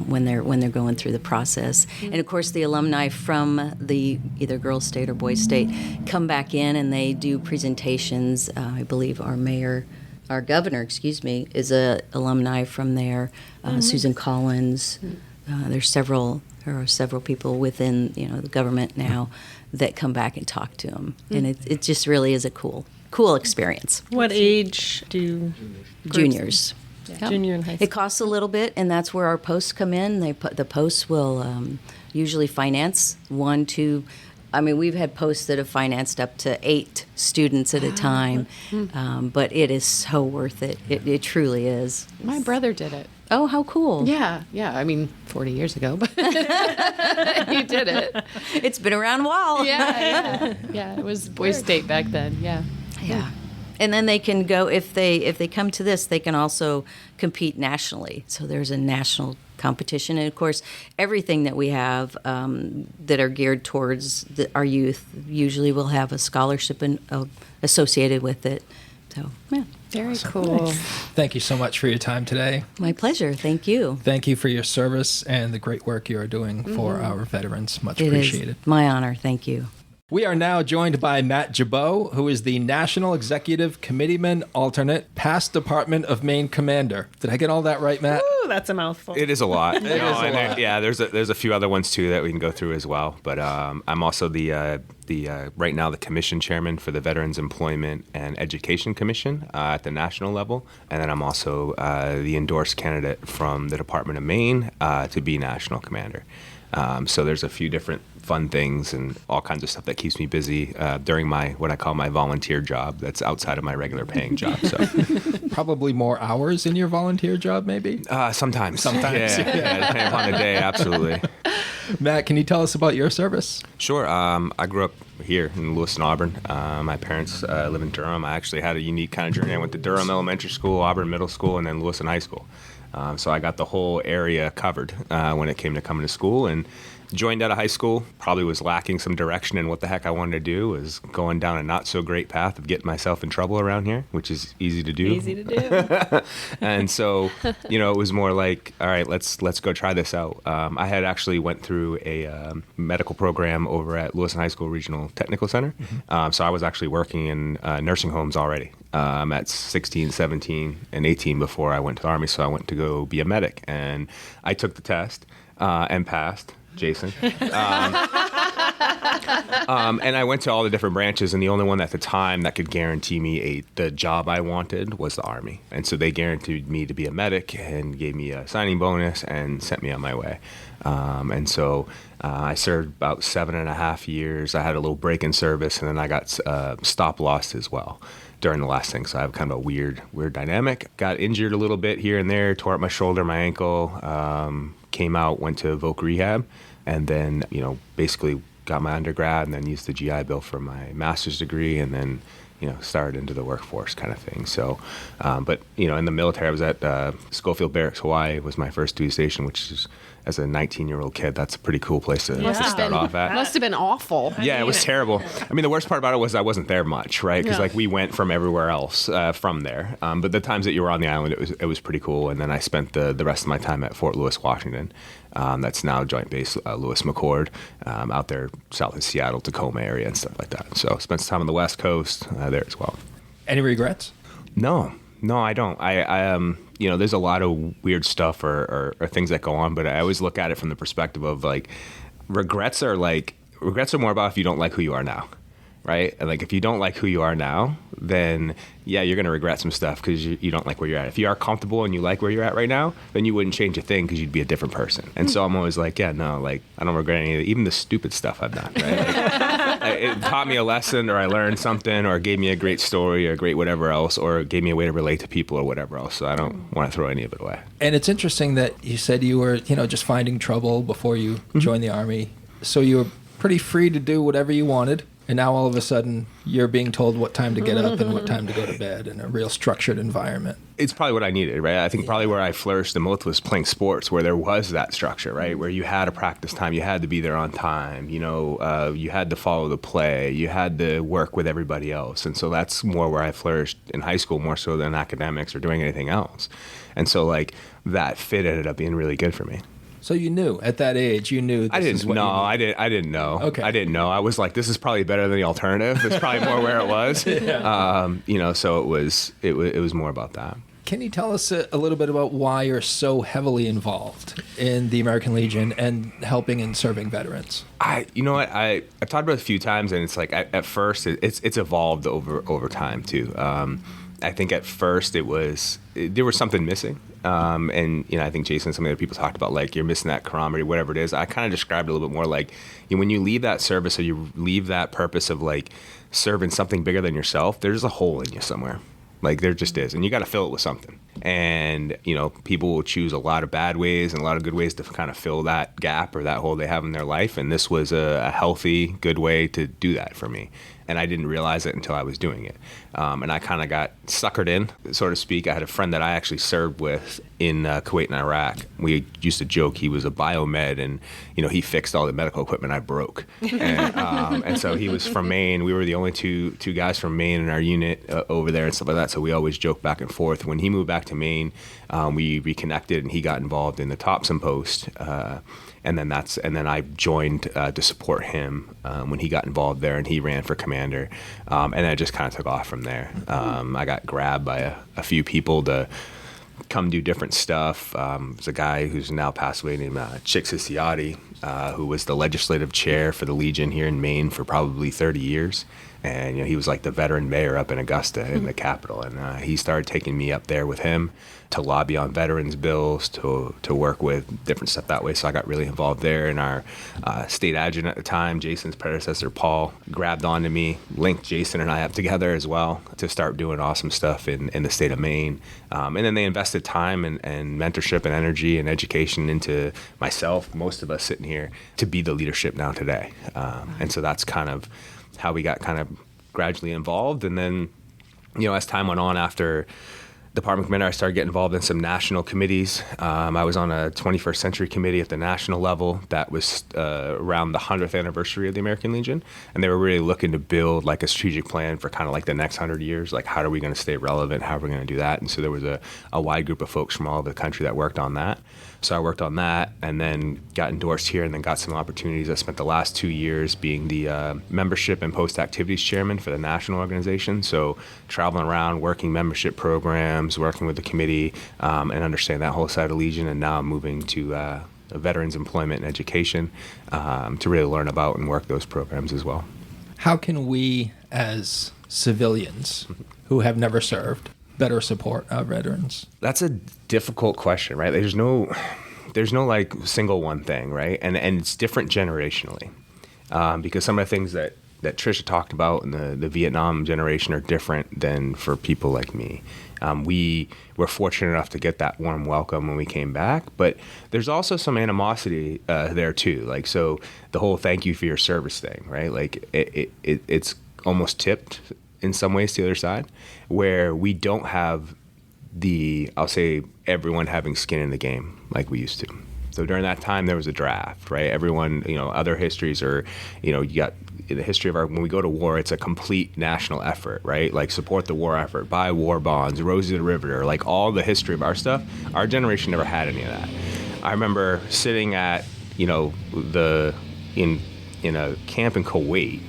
Speaker 6: when they're going through the process. And of course, the alumni from the either Girls State or Boys State come back in and they do presentations. I believe our governor, is a alumni from there. Susan Collins. There are several people within the government now that come back and talk to them, and it just really is a cool experience.
Speaker 4: What age do
Speaker 6: juniors?
Speaker 4: Yeah. Junior and high school.
Speaker 6: It costs a little bit, and that's where our posts come in. The posts will usually finance 1, 2. I mean, we've had posts that have financed up to 8 students at a time, but it is so worth it. It truly is.
Speaker 2: My brother did it.
Speaker 6: Oh, how cool.
Speaker 2: Yeah. I mean, 40 years ago, but he did it.
Speaker 6: It's been around a while.
Speaker 2: Yeah, it was Boys State back then, yeah.
Speaker 6: And then they can go, if they come to this, they can also compete nationally. So there's a national competition. And, of course, everything that we have that are geared towards our youth usually will have a scholarship associated with it. So, yeah.
Speaker 2: Very cool.
Speaker 1: Thank you so much for your time today.
Speaker 6: My pleasure. Thank you.
Speaker 1: Thank you for your service and the great work you are doing for our veterans. Much appreciated.
Speaker 6: It is my honor. Thank you.
Speaker 1: We are now joined by Matt Jabault, who is the National Executive Committeeman Alternate, past Department of Maine Commander. Did I get all that right, Matt?
Speaker 4: Ooh, that's a mouthful.
Speaker 7: It is a lot.
Speaker 1: It is a lot.
Speaker 7: Yeah, there's a few other ones too that we can go through as well. But I'm also the right now the commission chairman for the Veterans Employment and Education Commission at the national level, and then I'm also the endorsed candidate from the Department of Maine to be national commander. So there's a few different fun things and all kinds of stuff that keeps me busy during what I call my volunteer job that's outside of my regular paying job. So
Speaker 1: Probably more hours in your volunteer job, maybe?
Speaker 7: sometimes.
Speaker 1: Sometimes.
Speaker 7: Yeah, depending upon the day, absolutely.
Speaker 1: Matt, can you tell us about your service?
Speaker 7: Sure. I grew up here in Lewiston, Auburn. My parents live in Durham. I actually had a unique kind of journey. I went to Durham Elementary School, Auburn Middle School, and then Lewiston High School. So I got the whole area covered when it came to coming to school, and joined out of high school. Probably was lacking some direction in what the heck I wanted to do. Was going down a not so great path of getting myself in trouble around here, which is easy to do.
Speaker 4: Easy to do.
Speaker 7: And so, it was more like, all right, let's go try this out. I had actually went through a medical program over at Lewiston High School Regional Technical Center. So I was actually working in nursing homes already at 16, 17, and 18 before I went to the Army. So I went to go be a medic, and I took the test and passed. Jason. And I went to all the different branches, and the only one at the time that could guarantee me the job I wanted was the Army. And so they guaranteed me to be a medic and gave me a signing bonus and sent me on my way. And so I served about 7.5 years. I had a little break in service, and then I got stop loss as well during the last thing. So I have kind of a weird dynamic. Got injured a little bit here and there, tore up my shoulder, my ankle, came out, went to voc rehab, and then, basically got my undergrad and then used the GI Bill for my master's degree, and then, started into the workforce kind of thing. So, but, in the military, I was at Schofield Barracks, Hawaii, was my first duty station, which is, as a 19-year-old kid, that's a pretty cool place to start off at.
Speaker 2: Must have been awful.
Speaker 7: Yeah, it was terrible. I mean, the worst part about it was I wasn't there much, right? Because we went from everywhere else from there. But the times that you were on the island, it was pretty cool. And then I spent the rest of my time at Fort Lewis, Washington. That's now Joint Base Lewis McChord, out there south of Seattle, Tacoma area and stuff like that. So spent some time on the West Coast there as well.
Speaker 1: Any regrets?
Speaker 7: No, I don't. I there's a lot of weird stuff or things that go on, but I always look at it from the perspective of like, regrets are more about if you don't like who you are now, right? And like, if you don't like who you are now, then you're going to regret some stuff because you don't like where you're at. If you are comfortable and you like where you're at right now, then you wouldn't change a thing because you'd be a different person. And so I'm always like, I don't regret any of it, even the stupid stuff I've done, right? It taught me a lesson, or I learned something, or gave me a great story, or great whatever else, or gave me a way to relate to people or whatever else. So I don't want to throw any of it away.
Speaker 1: And it's interesting that you said you were, just finding trouble before you joined the Army. So you were pretty free to do whatever you wanted. And now all of a sudden you're being told what time to get up and what time to go to bed in a real structured environment.
Speaker 7: It's probably what I needed, right? I think probably where I flourished the most was playing sports, where there was that structure, right? Where you had a practice time, you had to be there on time, you had to follow the play, you had to work with everybody else. And so that's more where I flourished in high school, more so than academics or doing anything else. And so like that fit ended up being really good for me.
Speaker 1: So you knew at that age, I didn't know.
Speaker 7: I didn't know.
Speaker 1: Okay.
Speaker 7: I didn't know. I was like, this is probably better than the alternative. It's probably more where it was. So it was more about that.
Speaker 1: Can you tell us a little bit about why you're so heavily involved in the American Legion and helping and serving veterans?
Speaker 7: I've talked about it a few times, and it's like at first it's evolved over time too. I think at first there was something missing. And I think Jason and some of the other people talked about like you're missing that camaraderie, whatever it is. I kind of described it a little bit more like when you leave that service or you leave that purpose of like serving something bigger than yourself, there's a hole in you somewhere. Like there just is, and you got to fill it with something. And people will choose a lot of bad ways and a lot of good ways to kind of fill that gap or that hole they have in their life. And this was a healthy, good way to do that for me. And I didn't realize it until I was doing it. And I kind of got suckered in, so to speak. I had a friend that I actually served with in Kuwait and Iraq. We used to joke he was a biomed, and he fixed all the medical equipment I broke. And so he was from Maine. We were the only two guys from Maine in our unit over there and stuff like that. So we always joke back and forth. When he moved back to Maine, we reconnected, and he got involved in the Thompson post. And then I joined to support him when he got involved there, and he ran for commander. And it just kind of took off from there. I got grabbed by a few people to come do different stuff. There's a guy who's now passed away named Chick Ciciotti. who was the legislative chair for the Legion here in Maine for probably 30 years. And he was like the veteran mayor up in Augusta in the Capitol. And he started taking me up there with him to lobby on veterans bills, to work with different stuff that way. So I got really involved there. And our state adjutant at the time, Jason's predecessor, Paul, grabbed onto me, linked Jason and I up together as well to start doing awesome stuff in the state of Maine. And then they invested time and mentorship and energy and education into myself, most of us sitting here, to be the leadership now today. And so that's kind of how we got kind of gradually involved. And then, as time went on, after Department Commander, I started getting involved in some national committees. I was on a 21st Century Committee at the national level that was around the 100th anniversary of the American Legion. And they were really looking to build like a strategic plan for kind of like the next 100 years. Like, how are we going to stay relevant? How are we going to do that? And so there was a wide group of folks from all over the country that worked on that. So I worked on that and then got endorsed here and then got some opportunities. I spent the last 2 years being the membership and post-activities chairman for the national organization. So traveling around, working membership programs, working with the committee, and understanding that whole side of Legion. And now I'm moving to veterans employment and education to really learn about and work those programs as well.
Speaker 1: How can we, as civilians who have never served, better support our veterans?
Speaker 7: That's a difficult question, right? There's no like single one thing, right? And it's different generationally, because some of the things that Tricia talked about in the Vietnam generation are different than for people like me. We were fortunate enough to get that warm welcome when we came back, but there's also some animosity there too. Like, so the whole thank you for your service thing, right? Like it's almost tipped in some ways to the other side, where we don't have I'll say, everyone having skin in the game like we used to. So during that time, there was a draft, right? Everyone, other histories are, you got in the history of when we go to war, it's a complete national effort, right? Like, support the war effort, buy war bonds, Rosie the Riveter, like all the history of our stuff. Our generation never had any of that. I remember sitting at, in a camp in Kuwait,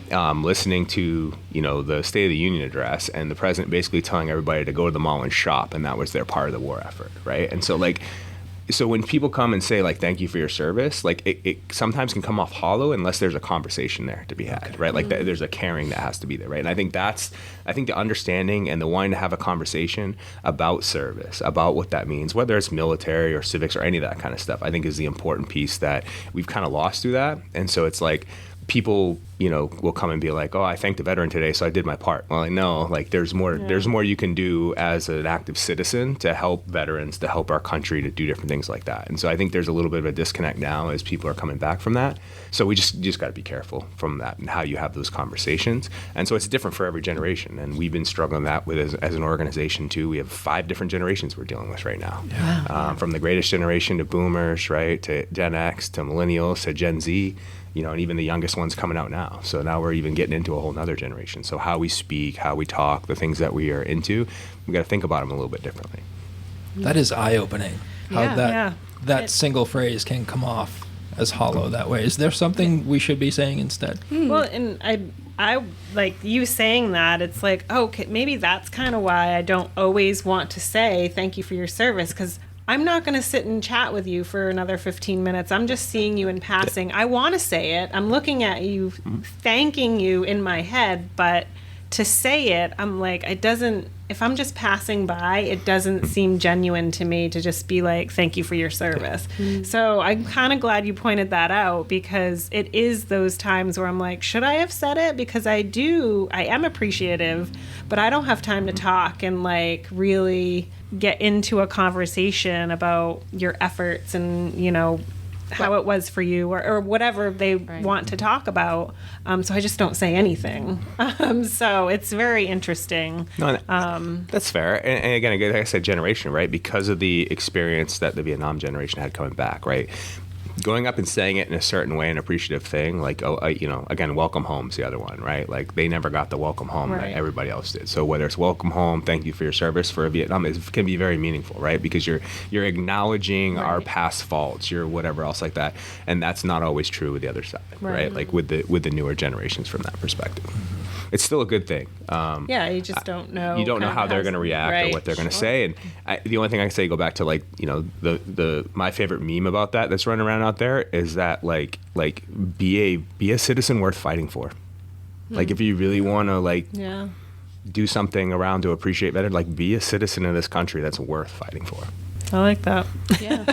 Speaker 7: listening to, the State of the Union address and the president basically telling everybody to go to the mall and shop, and that was their part of the war effort, right? And so when people come and say, like, thank you for your service, like, it sometimes can come off hollow unless there's a conversation there to be had, right? Like, there's a caring that has to be there, right? And I think the understanding and the wanting to have a conversation about service, about what that means, whether it's military or civics or any of that kind of stuff, I think is the important piece that we've kind of lost through that. And so it's like, people, will come and be like, oh, I thanked the veteran today, so I did my part. Well, I know, like, there's more you can do as an active citizen to help veterans, to help our country, to do different things like that. And so I think there's a little bit of a disconnect now as people are coming back from that. So you just got to be careful from that and how you have those conversations. And so it's different for every generation. And we've been struggling that with as an organization too. We have 5 different generations we're dealing with right now. Yeah. From the greatest generation to boomers, right, to Gen X, to millennials, to Gen Z, and even the youngest ones coming out now. So now we're even getting into a whole nother generation. So how we speak, how we talk, the things that we are into, we got to think about them a little bit differently.
Speaker 1: That is eye-opening. How that single phrase can come off as hollow that way. Is there something we should be saying instead?
Speaker 4: Well, and I like you saying that. It's like, okay, maybe that's kind of why I don't always want to say thank you for your service, because I'm not going to sit and chat with you for another 15 minutes. I'm just seeing you in passing. I want to say it. I'm looking at you, thanking you in my head, but to say it, I'm like, if I'm just passing by, it doesn't seem genuine to me to just be like, thank you for your service. So I'm kind of glad you pointed that out, because it is those times where I'm like, should I have said it? Because I am appreciative, but I don't have time to talk and like really get into a conversation about your efforts and, how it was for you or whatever they want to talk about. So I just don't say anything. So it's very interesting.
Speaker 7: No, that's fair. And again, like I said, generation, right? Because of the experience that the Vietnam generation had coming back, right? Going up and saying it in a certain way, an appreciative thing, like, again, welcome home's the other one, right? Like, they never got the welcome home that everybody else did. So whether it's welcome home, thank you for your service for Vietnam, it can be very meaningful, right? Because you're acknowledging our past faults, your whatever else like that, and that's not always true with the other side, right? Like with the newer generations from that perspective. it's still a good thing.
Speaker 4: Yeah, you just don't know.
Speaker 7: You don't know how they're going to react or what they're going to say. And the only thing I can say, go back to like, the my favorite meme about that's running around out there is that like be a citizen worth fighting for. Like if you really want to do something around to appreciate better, like be a citizen of this country that's worth fighting for.
Speaker 4: I like that.
Speaker 2: Yeah.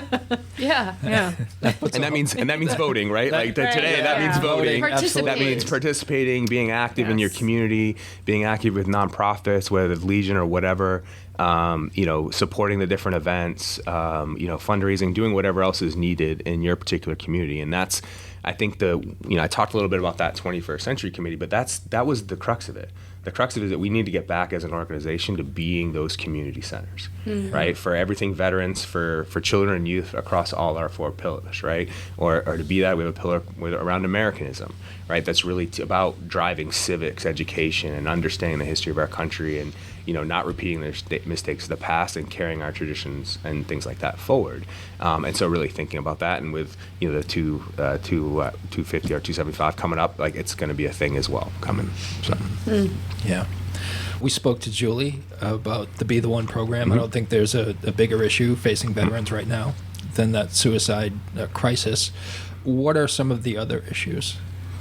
Speaker 7: And that means voting, right? Like today, that means voting. That means participating, being active in your community, being active with nonprofits, whether it's Legion or whatever. Supporting the different events, fundraising, doing whatever else is needed in your particular community. And that's, I think I talked a little bit about that 21st Century Committee, but that was the crux of it. The crux of it is that we need to get back as an organization to being those community centers, right? For everything veterans, for children and youth across all our 4 pillars, right? Or to be that, we have a pillar around Americanism, right? That's really about driving civics, education, and understanding the history of our country, and not repeating the mistakes of the past, and carrying our traditions and things like that forward. And so really thinking about that, and with the 250 or 275 coming up, like it's going to be a thing as well coming. So.
Speaker 1: Yeah. We spoke to Julie about the Be the One program. I don't think there's a bigger issue facing veterans right now than that suicide crisis. What are some of the other issues?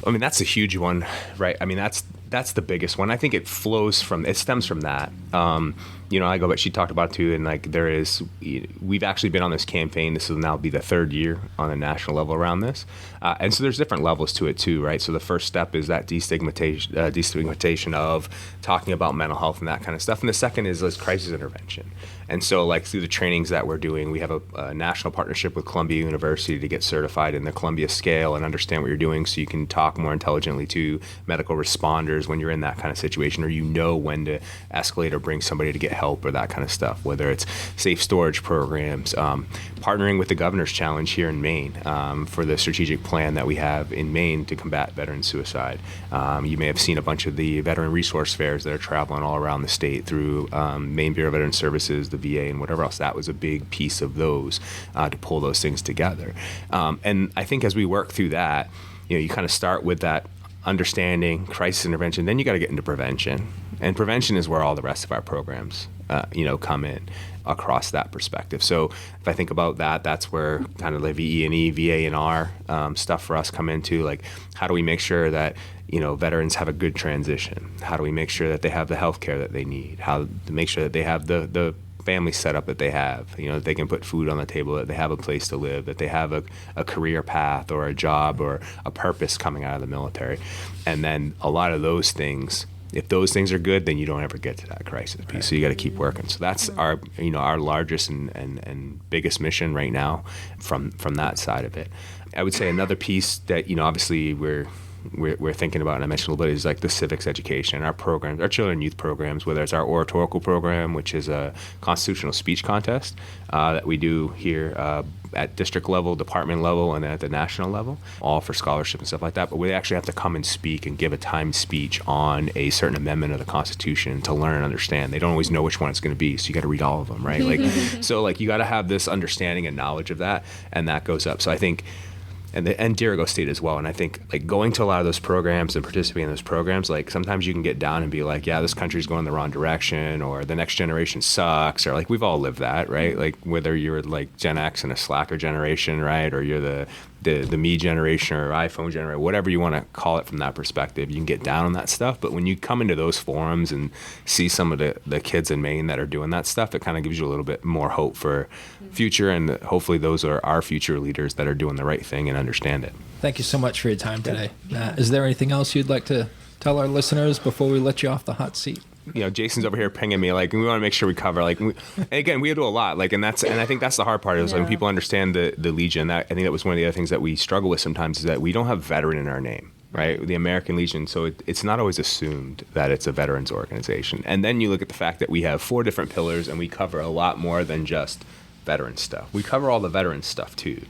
Speaker 7: I mean, that's a huge one, right? I mean, that's the biggest one. I think it stems from that. I go back, she talked about it too, and like we've actually been on this campaign. This will now be the 3rd year on a national level around this. And so there's different levels to it too, right? So the first step is that destigmatization of talking about mental health and that kind of stuff. And the second is crisis intervention. And so like through the trainings that we're doing, we have a national partnership with Columbia University to get certified in the Columbia scale and understand what you're doing, so you can talk more intelligently to medical responders when you're in that kind of situation, or when to escalate or bring somebody to get help or that kind of stuff, whether it's safe storage programs, partnering with the Governor's Challenge here in Maine for the strategic plan that we have in Maine to combat veteran suicide. You may have seen a bunch of the veteran resource fairs that are traveling all around the state through Maine Bureau of Veteran Services, the VA, and whatever else. That was a big piece of those to pull those things together. And I think as we work through that, you kind of start with that understanding, crisis intervention, then you got to get into prevention. And prevention is where all the rest of our programs, come in across that perspective. So if I think about that, that's where kind of the VE&E, VA&R stuff for us come into. Like, how do we make sure that, veterans have a good transition? How do we make sure that they have the health care that they need? How to make sure that they have the family setup that they have, that they can put food on the table, that they have a place to live, that they have a career path or a job or a purpose coming out of the military. And then a lot of those things, if those things are good, then you don't ever get to that crisis piece. So you got to keep working. So that's our largest and biggest mission right now from that side of it. I would say another piece that, obviously we're thinking about, and I mentioned a little bit, is like the civics education, our programs, our children and youth programs, whether it's our oratorical program, which is a constitutional speech contest that we do here at district level, department level, and then at the national level, all for scholarship and stuff like that. But we actually have to come and speak and give a timed speech on a certain amendment of the Constitution to learn and understand. They don't always know which one it's going to be, so you got to read all of them, right? So you got to have this understanding and knowledge of that, and that goes up. So I think, and Dirigo State as well. And I think going to a lot of those programs and participating in those programs, sometimes you can get down and be like, yeah, this country's going the wrong direction, or the next generation sucks, or we've all lived that, right? Like whether you're Gen X and a slacker generation, right? Or you're the me generation or iPhone generation, whatever you want to call it from that perspective, you can get down on that stuff. But when you come into those forums and see some of the kids in Maine that are doing that stuff, it kind of gives you a little bit more hope for future, and hopefully those are our future leaders that are doing the right thing and understand it.
Speaker 1: Thank you so much for your time today. Is there anything else you'd like to tell our listeners before we let you off the hot seat?
Speaker 7: Jason's over here pinging me, we want to make sure we cover, and again, we do a lot, and I think that's the hard part is when people understand the Legion. I think that was one of the other things that we struggle with sometimes, is that we don't have veteran in our name, right? The American Legion. So it's not always assumed that it's a veterans organization. And then you look at the fact that we have 4 different pillars, and we cover a lot more than just veteran stuff. We cover all the veteran stuff too,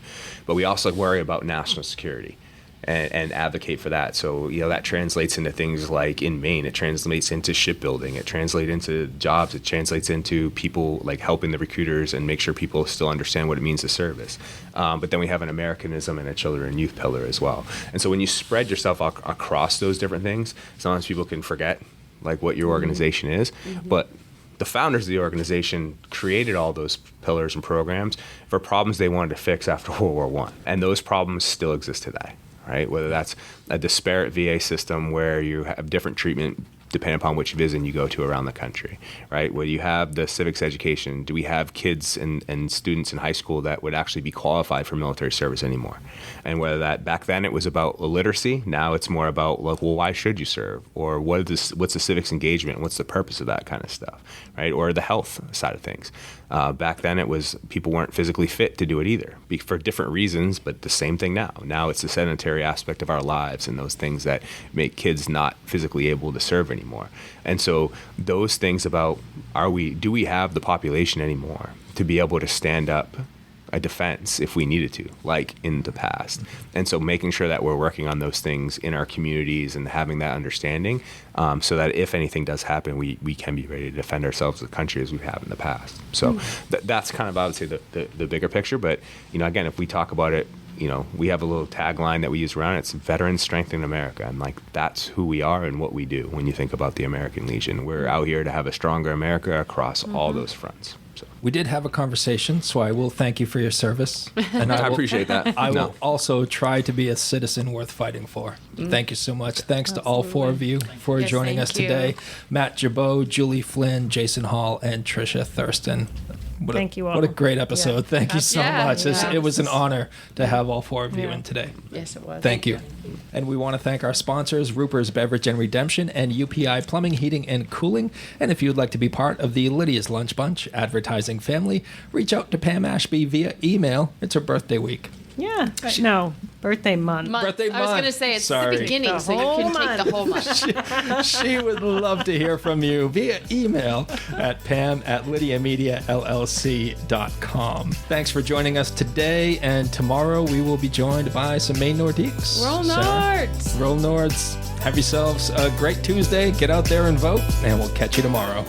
Speaker 7: but we also worry about national security. and advocate for that. So, that translates into things like in Maine, it translates into shipbuilding, it translates into jobs, it translates into people like helping the recruiters and make sure people still understand what it means to service. But then we have an Americanism and a children and youth pillar as well. And so when you spread yourself across those different things, sometimes people can forget like what your organization is, but the founders of the organization created all those pillars and programs for problems they wanted to fix after World War I. And those problems still exist today, right? Whether that's a disparate VA system where you have different treatment depending upon which VISN you go to around the country, right? Where you have the civics education. Do we have kids and students in high school that would actually be qualified for military service anymore? And whether that back then it was about literacy, now it's more about like, well, why should you serve? Or what's the civics engagement? What's the purpose of that kind of stuff, right? Or the health side of things. Back then it was people weren't physically fit to do it either for different reasons, but the same thing now. Now it's the sedentary aspect of our lives and those things that make kids not physically able to serve anymore. And so those things about do we have the population anymore to be able to stand up a defense if we needed to, like in the past. And so making sure that we're working on those things in our communities and having that understanding so that if anything does happen, we can be ready to defend ourselves as a country as we have in the past. So that's kind of, I would say, the bigger picture. But, again, if we talk about it, we have a little tagline that we use around it. It's Veterans Strengthen America. And like, that's who we are and what we do when you think about the American Legion. We're out here to have a stronger America across all those fronts. So.
Speaker 1: We did have a conversation, so I will thank you for your service. And
Speaker 7: I appreciate that.
Speaker 1: I will also try to be a citizen worth fighting for. Thank you so much. Thanks to all four of you for joining us today. Matt Jabault, Julie Flynn, Jason Hall, and Tricia Thurston.
Speaker 4: Thank you all.
Speaker 1: What a great episode. Thank you so much.
Speaker 2: Yeah.
Speaker 1: It was an honor to have all four of you in today.
Speaker 2: Yes, it was.
Speaker 1: Thank you. And we want to thank our sponsors, Ruper's Beverage and Redemption and UPI Plumbing, Heating, and Cooling. And if you'd like to be part of the Lydia's Lunch Bunch advertising family, reach out to Pam Ashby via email. It's her birthday week.
Speaker 4: Yeah. Birthday month.
Speaker 1: Birthday month.
Speaker 2: I was going to say it's
Speaker 1: Sorry.
Speaker 2: the beginning, so you can take the whole month.
Speaker 1: She would love to hear from you via email at pam@lydiamediallc.com. Thanks for joining us today, and tomorrow we will be joined by some Maine Nordiques.
Speaker 2: Roll
Speaker 1: Sarah.
Speaker 2: Nords!
Speaker 1: Roll Nords. Have yourselves a great Tuesday. Get out there and vote, and we'll catch you tomorrow.